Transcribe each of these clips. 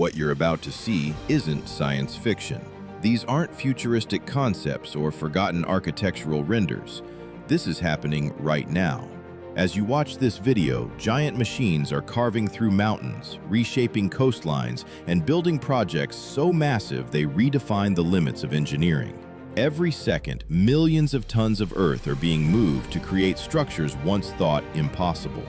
What you're about to see isn't science fiction. These aren't futuristic concepts or forgotten architectural renders. This is happening right now. As you watch this video, giant machines are carving through mountains, reshaping coastlines, and building projects so massive they redefine the limits of engineering. Every second, millions of tons of earth are being moved to create structures once thought impossible.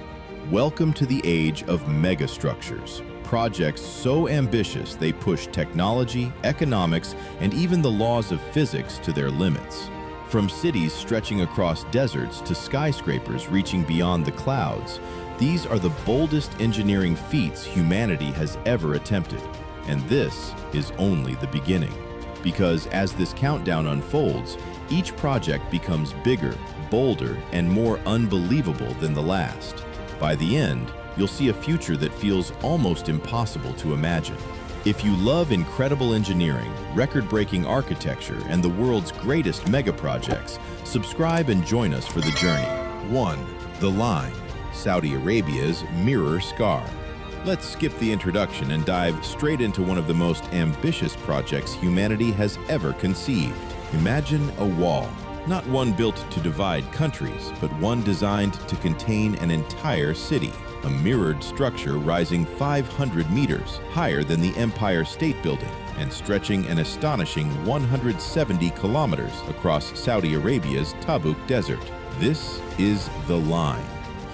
Welcome to the age of megastructures. Projects so ambitious they push technology, economics, and even the laws of physics to their limits. From cities stretching across deserts to skyscrapers reaching beyond the clouds, these are the boldest engineering feats humanity has ever attempted. And this is only the beginning. Because as this countdown unfolds, each project becomes bigger, bolder, and more unbelievable than the last. By the end, you'll see a future that feels almost impossible to imagine. If you love incredible engineering, record-breaking architecture, and the world's greatest mega projects, subscribe and join us for the journey. 1. The Line, Saudi Arabia's Mirror Scar. Let's skip the introduction and dive straight into one of the most ambitious projects humanity has ever conceived. Imagine a wall. Not one built to divide countries, but one designed to contain an entire city. A mirrored structure rising 500 meters higher than the Empire State Building and stretching an astonishing 170 kilometers across Saudi Arabia's Tabuk Desert. This is the Line.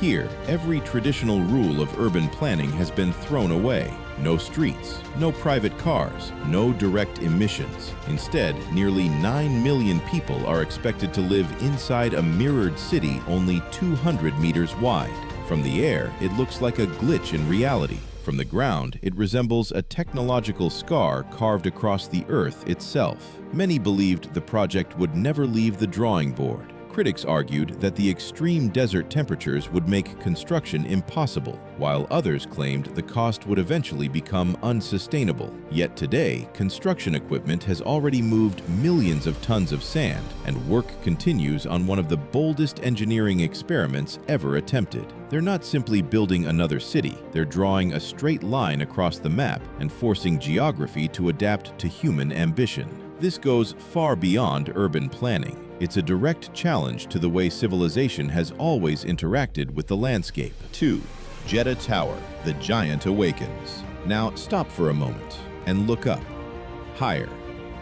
Here, every traditional rule of urban planning has been thrown away. No streets, no private cars, no direct emissions. Instead, nearly 9 million people are expected to live inside a mirrored city only 200 meters wide. From the air, it looks like a glitch in reality. From the ground, it resembles a technological scar carved across the Earth itself. Many believed the project would never leave the drawing board. Critics argued that the extreme desert temperatures would make construction impossible, while others claimed the cost would eventually become unsustainable. Yet today, construction equipment has already moved millions of tons of sand, and work continues on one of the boldest engineering experiments ever attempted. They're not simply building another city, they're drawing a straight line across the map and forcing geography to adapt to human ambition. This goes far beyond urban planning. It's a direct challenge to the way civilization has always interacted with the landscape. 2. Jeddah Tower, the giant awakens. Now stop for a moment and look up. Higher.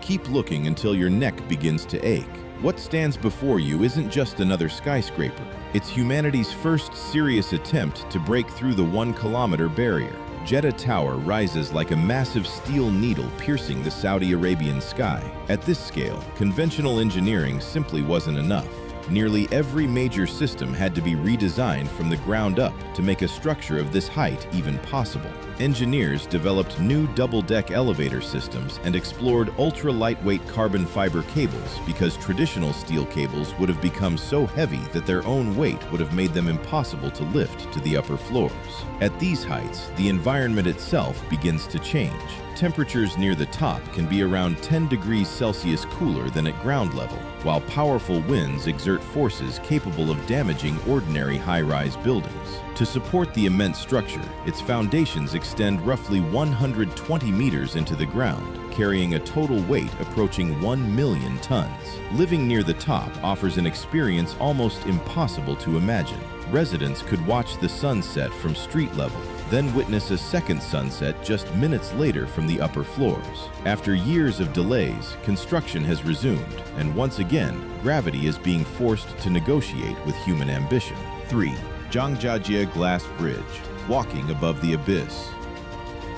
Keep looking until your neck begins to ache. What stands before you isn't just another skyscraper. It's humanity's first serious attempt to break through the 1-kilometer barrier. Jeddah Tower rises like a massive steel needle piercing the Saudi Arabian sky. At this scale, conventional engineering simply wasn't enough. Nearly every major system had to be redesigned from the ground up to make a structure of this height even possible. Engineers developed new double-deck elevator systems and explored ultra-lightweight carbon fiber cables because traditional steel cables would have become so heavy that their own weight would have made them impossible to lift to the upper floors. At these heights, the environment itself begins to change. Temperatures near the top can be around 10 degrees Celsius cooler than at ground level, while powerful winds exert forces capable of damaging ordinary high-rise buildings. To support the immense structure, its foundations extend roughly 120 meters into the ground, carrying a total weight approaching 1 million tons. Living near the top offers an experience almost impossible to imagine. Residents could watch the sunset from street level, then witness a second sunset just minutes later from the upper floors. After years of delays, construction has resumed, and once again, gravity is being forced to negotiate with human ambition. 3. Zhangjiajie Glass Bridge, walking above the abyss.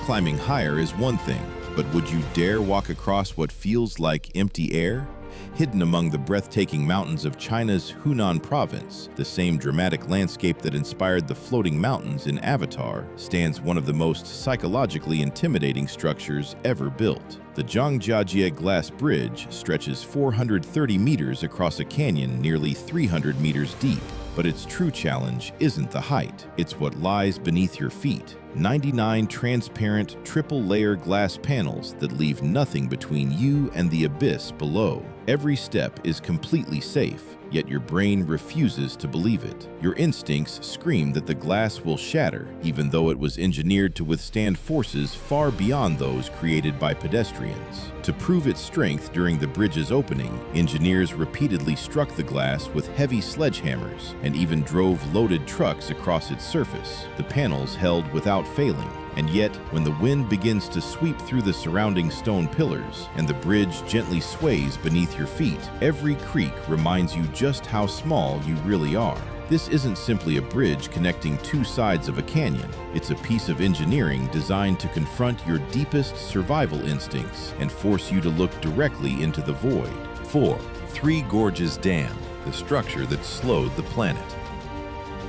Climbing higher is one thing, but would you dare walk across what feels like empty air? Hidden among the breathtaking mountains of China's Hunan province, the same dramatic landscape that inspired the floating mountains in Avatar, stands one of the most psychologically intimidating structures ever built. The Zhangjiajie Glass Bridge stretches 430 meters across a canyon nearly 300 meters deep. But its true challenge isn't the height, it's what lies beneath your feet. 99 transparent triple-layer glass panels that leave nothing between you and the abyss below. Every step is completely safe, yet your brain refuses to believe it. Your instincts scream that the glass will shatter, even though it was engineered to withstand forces far beyond those created by pedestrians. To prove its strength during the bridge's opening, engineers repeatedly struck the glass with heavy sledgehammers and even drove loaded trucks across its surface. The panels held without failing. And yet, when the wind begins to sweep through the surrounding stone pillars and the bridge gently sways beneath your feet, every creak reminds you just how small you really are. This isn't simply a bridge connecting two sides of a canyon. It's a piece of engineering designed to confront your deepest survival instincts and force you to look directly into the void. 4. Three Gorges Dam, the structure that slowed the planet.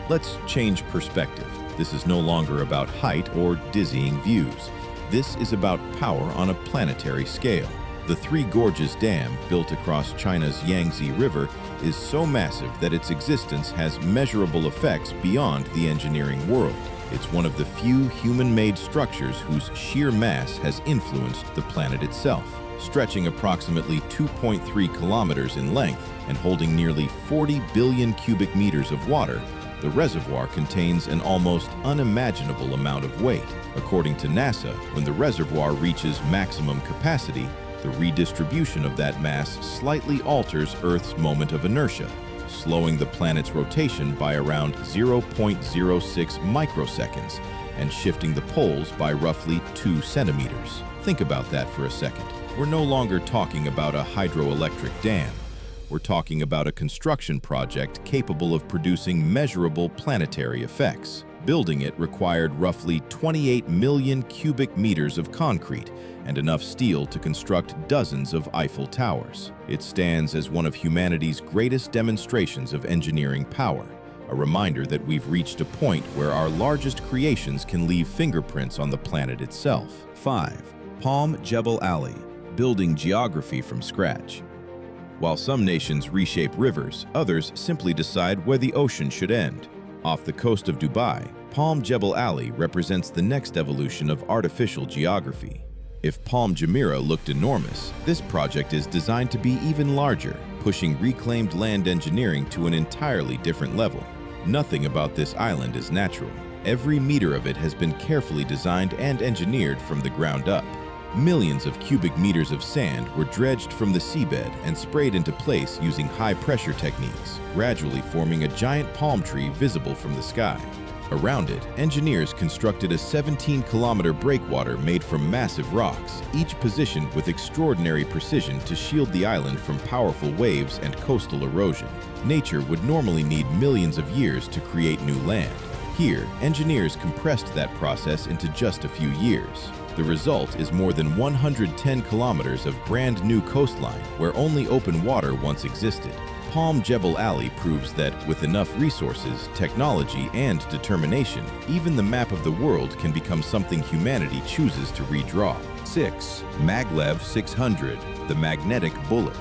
Let's change perspective. This is no longer about height or dizzying views. This is about power on a planetary scale. The Three Gorges Dam, built across China's Yangtze River, is so massive that its existence has measurable effects beyond the engineering world. It's one of the few human-made structures whose sheer mass has influenced the planet itself. Stretching approximately 2.3 kilometers in length and holding nearly 40 billion cubic meters of water, the reservoir contains an almost unimaginable amount of weight. According to NASA, when the reservoir reaches maximum capacity, the redistribution of that mass slightly alters Earth's moment of inertia, slowing the planet's rotation by around 0.06 microseconds and shifting the poles by roughly 2 centimeters. Think about that for a second. We're no longer talking about a hydroelectric dam. We're talking about a construction project capable of producing measurable planetary effects. Building it required roughly 28 million cubic meters of concrete and enough steel to construct dozens of Eiffel Towers. It stands as one of humanity's greatest demonstrations of engineering power, a reminder that we've reached a point where our largest creations can leave fingerprints on the planet itself. 5. Palm Jebel Ali, building geography from scratch. While some nations reshape rivers, others simply decide where the ocean should end. Off the coast of Dubai, Palm Jebel Ali represents the next evolution of artificial geography. If Palm Jumeirah looked enormous, this project is designed to be even larger, pushing reclaimed land engineering to an entirely different level. Nothing about this island is natural. Every meter of it has been carefully designed and engineered from the ground up. Millions of cubic meters of sand were dredged from the seabed and sprayed into place using high-pressure techniques, gradually forming a giant palm tree visible from the sky. Around it, engineers constructed a 17-kilometer breakwater made from massive rocks, each positioned with extraordinary precision to shield the island from powerful waves and coastal erosion. Nature would normally need millions of years to create new land. Here, engineers compressed that process into just a few years. The result is more than 110 kilometers of brand new coastline where only open water once existed. Palm Jebel Ali proves that with enough resources, technology, and determination, even the map of the world can become something humanity chooses to redraw. 6. Maglev 600, the magnetic bullet.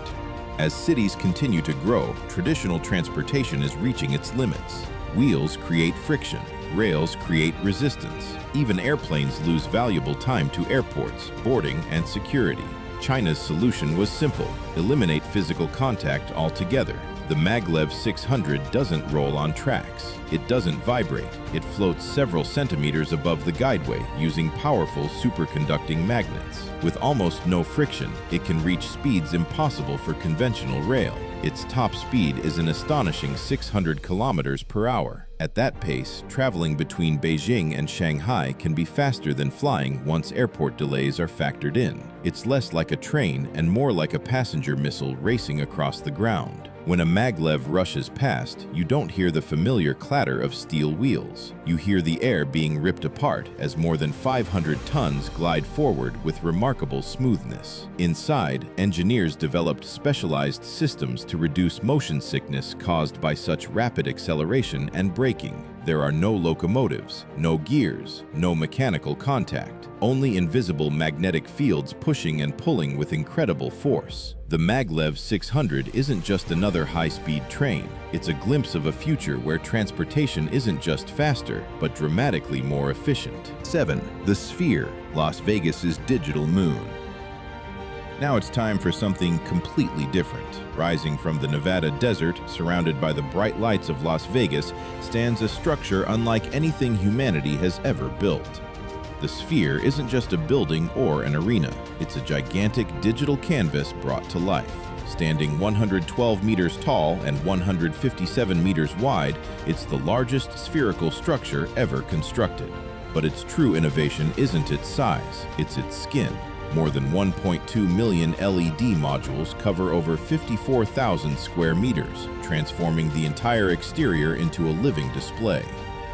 As cities continue to grow, traditional transportation is reaching its limits. Wheels create friction, rails create resistance. Even airplanes lose valuable time to airports, boarding, and security. China's solution was simple: eliminate physical contact altogether. The Maglev 600 doesn't roll on tracks. It doesn't vibrate. It floats several centimeters above the guideway using powerful superconducting magnets. With almost no friction, it can reach speeds impossible for conventional rail. Its top speed is an astonishing 600 kilometers per hour. At that pace, traveling between Beijing and Shanghai can be faster than flying once airport delays are factored in. It's less like a train and more like a passenger missile racing across the ground. When a maglev rushes past, you don't hear the familiar clatter of steel wheels. You hear the air being ripped apart as more than 500 tons glide forward with remarkable smoothness. Inside, engineers developed specialized systems to reduce motion sickness caused by such rapid acceleration and braking. There are no locomotives, no gears, no mechanical contact, only invisible magnetic fields pushing and pulling with incredible force. The Maglev 600 isn't just another high-speed train. It's a glimpse of a future where transportation isn't just faster, but dramatically more efficient. 7. The Sphere, Las Vegas's digital moon. Now it's time for something completely different. Rising from the Nevada desert, surrounded by the bright lights of Las Vegas, stands a structure unlike anything humanity has ever built. The Sphere isn't just a building or an arena. It's a gigantic digital canvas brought to life. Standing 112 meters tall and 157 meters wide, it's the largest spherical structure ever constructed. But its true innovation isn't its size, it's its skin. More than 1.2 million LED modules cover over 54,000 square meters, transforming the entire exterior into a living display.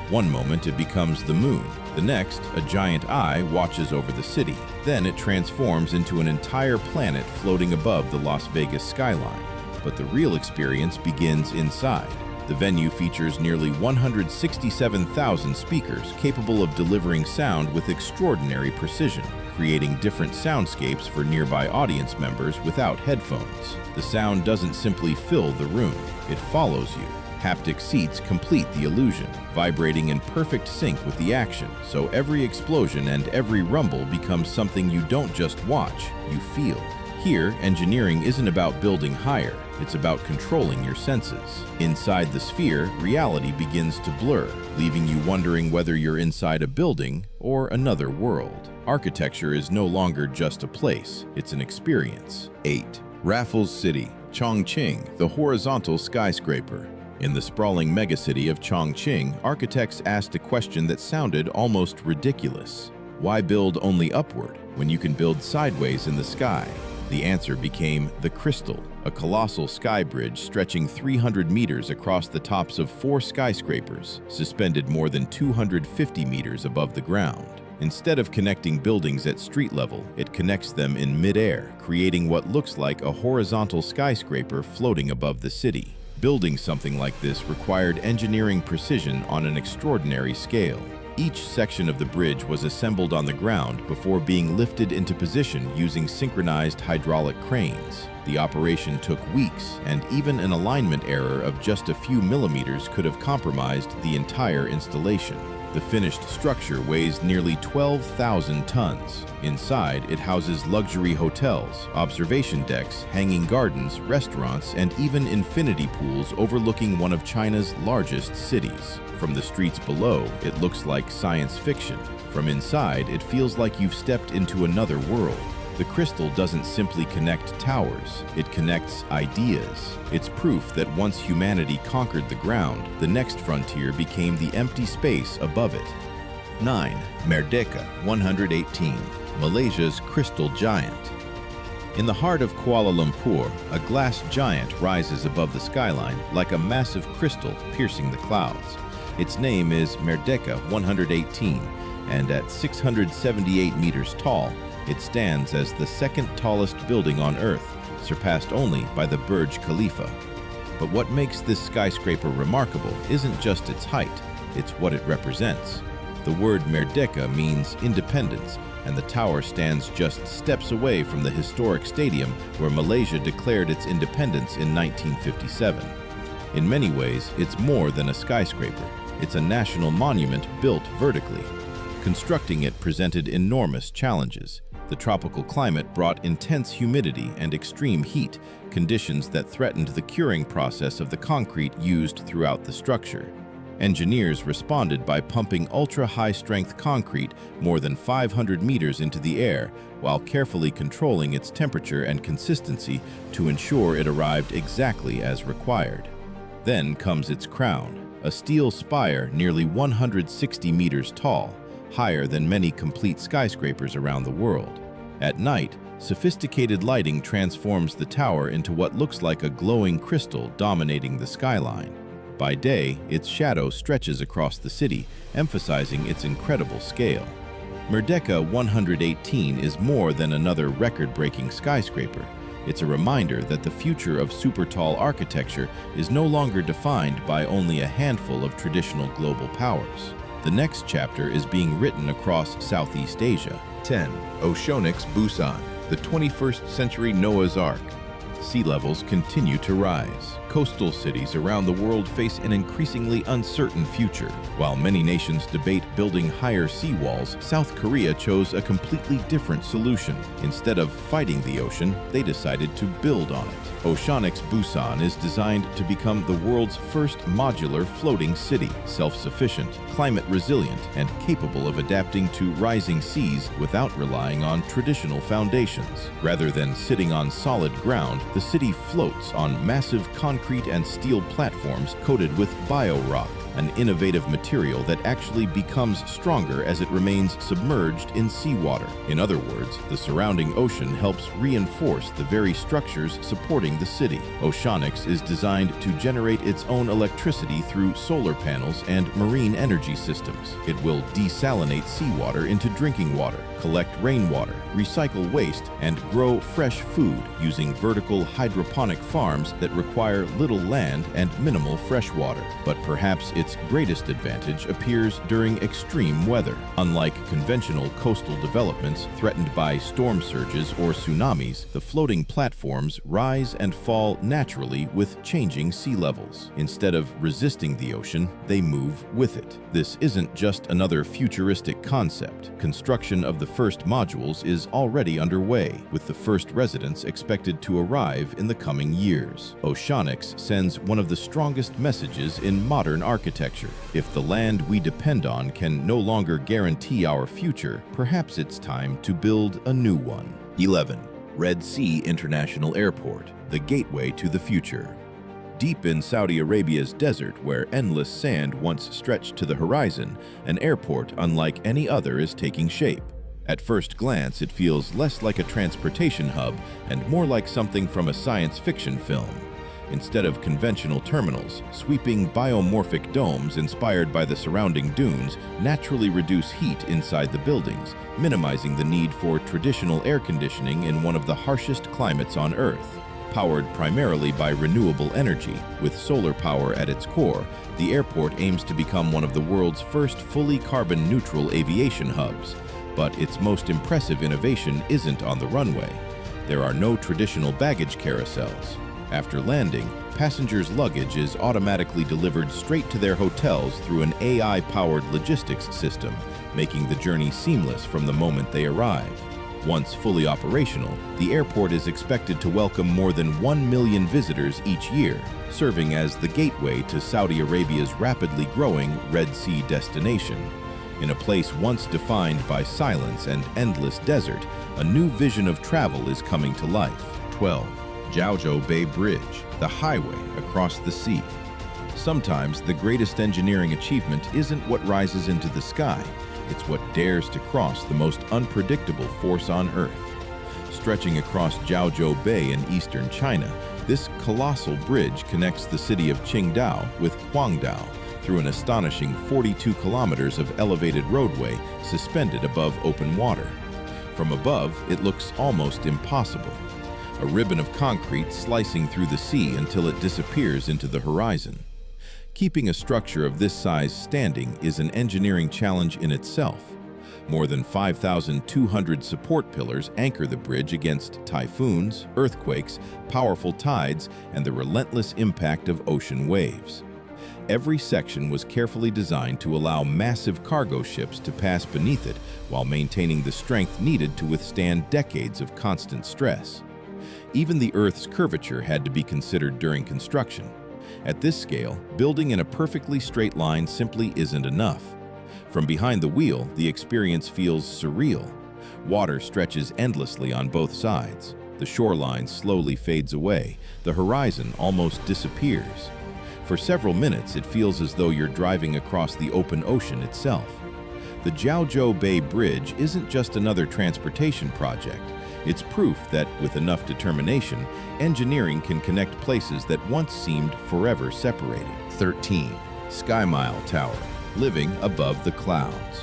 One moment it becomes the moon. The next, a giant eye watches over the city. Then it transforms into an entire planet floating above the Las Vegas skyline. But the real experience begins inside. The venue features nearly 167,000 speakers capable of delivering sound with extraordinary precision, creating different soundscapes for nearby audience members without headphones. The sound doesn't simply fill the room, it follows you. Haptic seats complete the illusion, vibrating in perfect sync with the action, so every explosion and every rumble becomes something you don't just watch, you feel. Here, engineering isn't about building higher, it's about controlling your senses. Inside the Sphere, reality begins to blur, leaving you wondering whether you're inside a building or another world. Architecture is no longer just a place, it's an experience. 8. Raffles City, Chongqing, the horizontal skyscraper. In the sprawling megacity of Chongqing, architects asked a question that sounded almost ridiculous. Why build only upward when you can build sideways in the sky? The answer became the Crystal, a colossal sky bridge stretching 300 meters across the tops of 4 skyscrapers, suspended more than 250 meters above the ground. Instead of connecting buildings at street level, it connects them in mid-air, creating what looks like a horizontal skyscraper floating above the city. Building something like this required engineering precision on an extraordinary scale. Each section of the bridge was assembled on the ground before being lifted into position using synchronized hydraulic cranes. The operation took weeks, and even an alignment error of just a few millimeters could have compromised the entire installation. The finished structure weighs nearly 12,000 tons. Inside, it houses luxury hotels, observation decks, hanging gardens, restaurants, and even infinity pools overlooking one of China's largest cities. From the streets below, it looks like science fiction. From inside, it feels like you've stepped into another world. The Crystal doesn't simply connect towers, it connects ideas. It's proof that once humanity conquered the ground, the next frontier became the empty space above it. 9. Merdeka 118, Malaysia's crystal giant. In the heart of Kuala Lumpur, a glass giant rises above the skyline like a massive crystal piercing the clouds. Its name is Merdeka 118, and at 678 meters tall, it stands as the second tallest building on Earth, surpassed only by the Burj Khalifa. But what makes this skyscraper remarkable isn't just its height, it's what it represents. The word Merdeka means independence, and the tower stands just steps away from the historic stadium where Malaysia declared its independence in 1957. In many ways, it's more than a skyscraper. It's a national monument built vertically. Constructing it presented enormous challenges. The tropical climate brought intense humidity and extreme heat, conditions that threatened the curing process of the concrete used throughout the structure. Engineers responded by pumping ultra-high-strength concrete more than 500 meters into the air, while carefully controlling its temperature and consistency to ensure it arrived exactly as required. Then comes its crown, a steel spire nearly 160 meters tall, higher than many complete skyscrapers around the world. At night, sophisticated lighting transforms the tower into what looks like a glowing crystal dominating the skyline. By day, its shadow stretches across the city, emphasizing its incredible scale. Merdeka 118 is more than another record-breaking skyscraper. It's a reminder that the future of super-tall architecture is no longer defined by only a handful of traditional global powers. The next chapter is being written across Southeast Asia. 10. Oceanics Busan, the 21st century Noah's Ark. Sea levels continue to rise. Coastal cities around the world face an increasingly uncertain future. While many nations debate building higher seawalls, South Korea chose a completely different solution. Instead of fighting the ocean, they decided to build on it. Oceanics Busan is designed to become the world's first modular floating city, self-sufficient, climate-resilient, and capable of adapting to rising seas without relying on traditional foundations. Rather than sitting on solid ground, the city floats on massive concrete and steel platforms coated with bio-rock, an innovative material that actually becomes stronger as it remains submerged in seawater. In other words, the surrounding ocean helps reinforce the very structures supporting the city. Oceanics is designed to generate its own electricity through solar panels and marine energy systems. It will desalinate seawater into drinking water, collect rainwater, recycle waste, and grow fresh food using vertical hydroponic farms that require little land and minimal fresh water. But perhaps its greatest advantage appears during extreme weather. Unlike conventional coastal developments threatened by storm surges or tsunamis, the floating platforms rise and fall naturally with changing sea levels. Instead of resisting the ocean, they move with it. This isn't just another futuristic concept. Construction of the first modules is already underway, with the first residents expected to arrive in the coming years. Oceanics sends one of the strongest messages in modern architecture. If the land we depend on can no longer guarantee our future, perhaps it's time to build a new one. 11. Red Sea International Airport, the gateway to the future. Deep in Saudi Arabia's desert, where endless sand once stretched to the horizon, an airport unlike any other is taking shape. At first glance, it feels less like a transportation hub and more like something from a science fiction film. Instead of conventional terminals, sweeping biomorphic domes inspired by the surrounding dunes naturally reduce heat inside the buildings, minimizing the need for traditional air conditioning in one of the harshest climates on Earth. Powered primarily by renewable energy, with solar power at its core, the airport aims to become one of the world's first fully carbon-neutral aviation hubs. But its most impressive innovation isn't on the runway. There are no traditional baggage carousels. After landing, passengers' luggage is automatically delivered straight to their hotels through an AI-powered logistics system, making the journey seamless from the moment they arrive. Once fully operational, the airport is expected to welcome more than 1 million visitors each year, serving as the gateway to Saudi Arabia's rapidly growing Red Sea destination. In a place once defined by silence and endless desert, a new vision of travel is coming to life. 12. Jiaozhou Bay Bridge, the highway across the sea. Sometimes the greatest engineering achievement isn't what rises into the sky, it's what dares to cross the most unpredictable force on Earth. Stretching across Jiaozhou Bay in eastern China, this colossal bridge connects the city of Qingdao with Huangdao through an astonishing 42 kilometers of elevated roadway suspended above open water. From above, it looks almost impossible. A ribbon of concrete slicing through the sea until it disappears into the horizon. Keeping a structure of this size standing is an engineering challenge in itself. More than 5,200 support pillars anchor the bridge against typhoons, earthquakes, powerful tides, and the relentless impact of ocean waves. Every section was carefully designed to allow massive cargo ships to pass beneath it while maintaining the strength needed to withstand decades of constant stress. Even the Earth's curvature had to be considered during construction. At this scale, building in a perfectly straight line simply isn't enough. From behind the wheel, the experience feels surreal. Water stretches endlessly on both sides. The shoreline slowly fades away. The horizon almost disappears. For several minutes, it feels as though you're driving across the open ocean itself. The Jiaozhou Bay Bridge isn't just another transportation project. It's proof that, with enough determination, engineering can connect places that once seemed forever separated. 13. Sky Mile Tower, living above the clouds.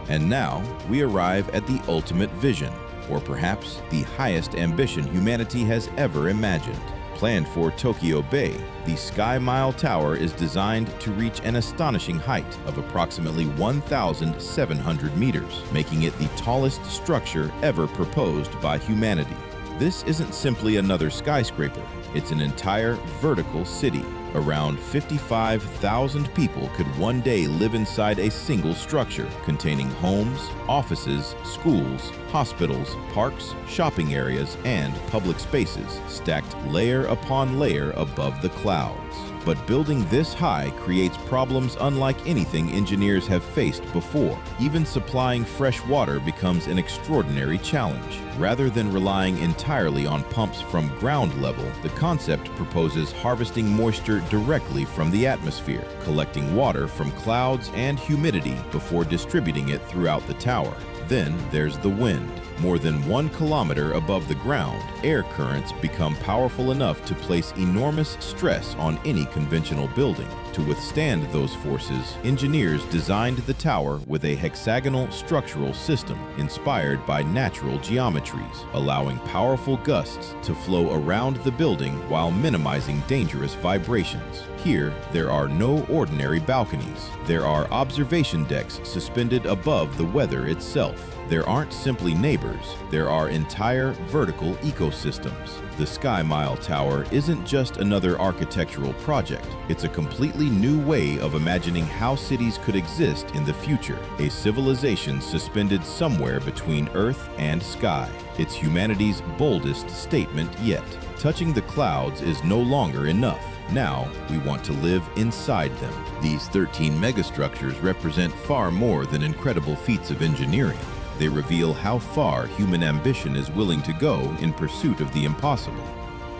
And now, we arrive at the ultimate vision, or perhaps the highest ambition humanity has ever imagined. Planned for Tokyo Bay, the Sky Mile Tower is designed to reach an astonishing height of approximately 1,700 meters, making it the tallest structure ever proposed by humanity. This isn't simply another skyscraper, it's an entire vertical city. Around 55,000 people could one day live inside a single structure containing homes, offices, schools, hospitals, parks, shopping areas, and public spaces, stacked layer upon layer above the clouds. But building this high creates problems unlike anything engineers have faced before. Even supplying fresh water becomes an extraordinary challenge. Rather than relying entirely on pumps from ground level, the concept proposes harvesting moisture directly from the atmosphere, collecting water from clouds and humidity before distributing it throughout the tower. Then there's the wind. More than 1 kilometer above the ground, air currents become powerful enough to place enormous stress on any conventional building. To withstand those forces, engineers designed the tower with a hexagonal structural system inspired by natural geometries, allowing powerful gusts to flow around the building while minimizing dangerous vibrations. Here, there are no ordinary balconies. There are observation decks suspended above the weather itself. There aren't simply neighbors, there are entire vertical ecosystems. The Sky Mile Tower isn't just another architectural project, it's a completely new way of imagining how cities could exist in the future, a civilization suspended somewhere between Earth and sky. It's humanity's boldest statement yet. Touching the clouds is no longer enough. Now, we want to live inside them. These 13 megastructures represent far more than incredible feats of engineering. They reveal how far human ambition is willing to go in pursuit of the impossible.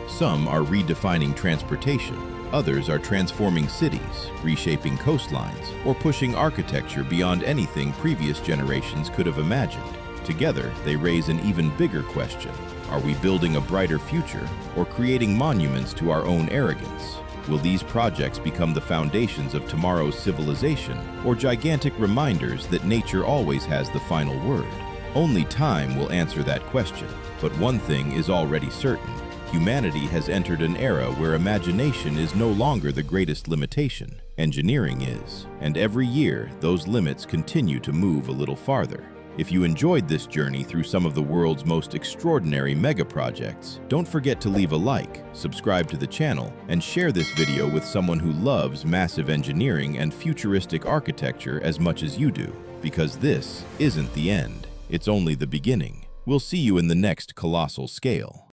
Some are redefining transportation, others are transforming cities, reshaping coastlines, or pushing architecture beyond anything previous generations could have imagined. Together, they raise an even bigger question. Are we building a brighter future or creating monuments to our own arrogance? Will these projects become the foundations of tomorrow's civilization, or gigantic reminders that nature always has the final word? Only time will answer that question. But one thing is already certain. Humanity has entered an era where imagination is no longer the greatest limitation. Engineering is. And every year, those limits continue to move a little farther. If you enjoyed this journey through some of the world's most extraordinary mega projects, don't forget to leave a like, subscribe to the channel, and share this video with someone who loves massive engineering and futuristic architecture as much as you do. Because this isn't the end, it's only the beginning. We'll see you in the next colossal scale.